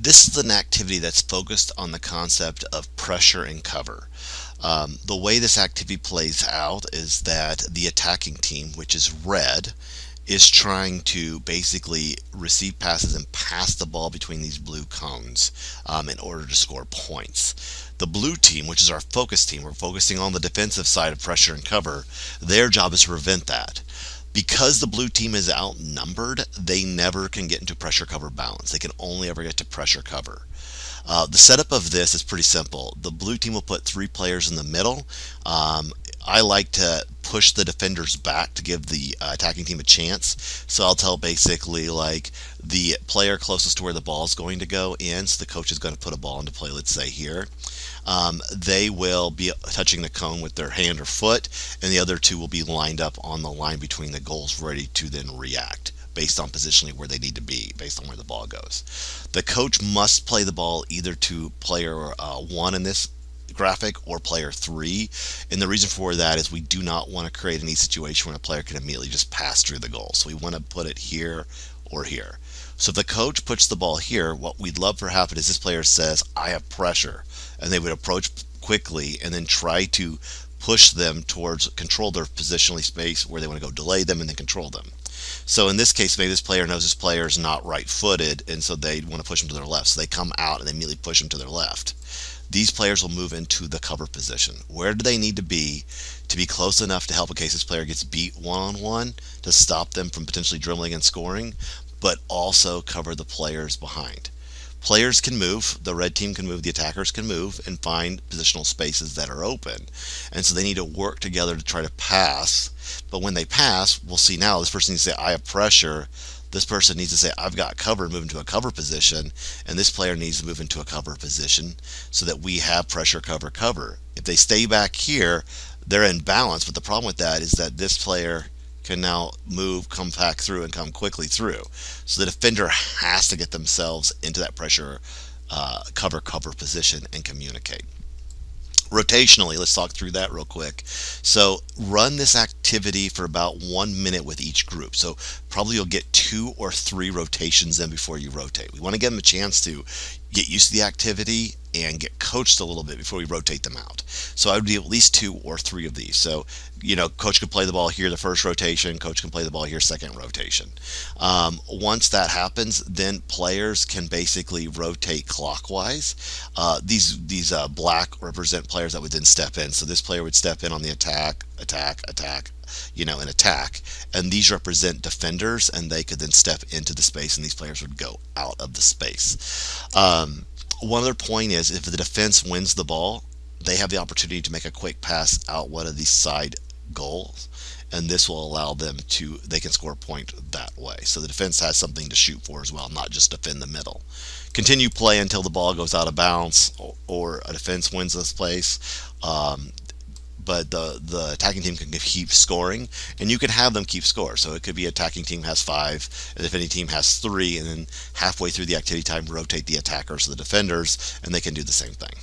This is an activity that's focused on the concept of pressure and cover. The way this activity plays out is that the attacking team, which is red, is trying to basically receive passes and pass the ball between these blue cones in order to score points. The blue team, which is our focus team, we're focusing on the defensive side of pressure and cover, their job is to prevent that. Because the blue team is outnumbered, they never can get into pressure cover balance. They can only ever get to pressure cover. The setup of this is pretty simple. The blue team will put 3 players in the middle. I like to push the defenders back to give the attacking team a chance. So I'll tell basically like the player closest to where the ball is going to go in. So the coach is going to put a ball into play, let's say here. They will be touching the cone with their hand or foot, and the other 2 will be lined up on the line between the goals, ready to then react based on positionally where they need to be, based on where the ball goes. The coach must play the ball either to player 1 in this graphic or player 3, and the reason for that is we do not want to create any situation where a player can immediately just pass through the goal. So we want to put it here or here. So if the coach puts the ball here, what we'd love for happen is this player says, I have pressure, and they would approach quickly and then try to push them towards control their positionally space where they want to go delay them and then control them. So in this case, maybe this player knows this player is not right-footed, and so they want to push him to their left. So they come out and they immediately push him to their left. These players will move into the cover position. Where do they need to be close enough to help in case this player gets beat one-on-one to stop them from potentially dribbling and scoring, but also cover the players behind? Players can move, the red team can move, the attackers can move and find positional spaces that are open. And so they need to work together to try to pass. But when they pass, we'll see now this person needs to say, I have pressure. This person needs to say, I've got cover, and move into a cover position. And this player needs to move into a cover position so that we have pressure, cover, cover. If they stay back here, they're in balance. But the problem with that is that this player can now move, come back through, and come quickly through. So the defender has to get themselves into that pressure cover position and communicate. Rotationally, let's talk through that real quick. So run this activity for about 1 minute with each group. So probably you'll get 2 or 3 rotations in before you rotate. We want to give them a chance to get used to the activity and get coached a little bit before we rotate them out. So I would do at least 2 or 3 of these. So, coach could play the ball here the first rotation, coach can play the ball here second rotation. Once that happens, then players can basically rotate clockwise. These black represent players that would then step in. So this player would step in on the attack, and attack. And these represent defenders, and they could then step into the space, and these players would go out of the space. One other point is if the defense wins the ball, they have the opportunity to make a quick pass out one of these side goals, and this will allow them they can score a point that way. So the defense has something to shoot for as well, not just defend the middle. Continue play until the ball goes out of bounds or a defense wins this place. But the attacking team can keep scoring, and you can have them keep score. So it could be attacking team has 5, and the defending team has 3, and then halfway through the activity time rotate the attackers to the defenders, and they can do the same thing.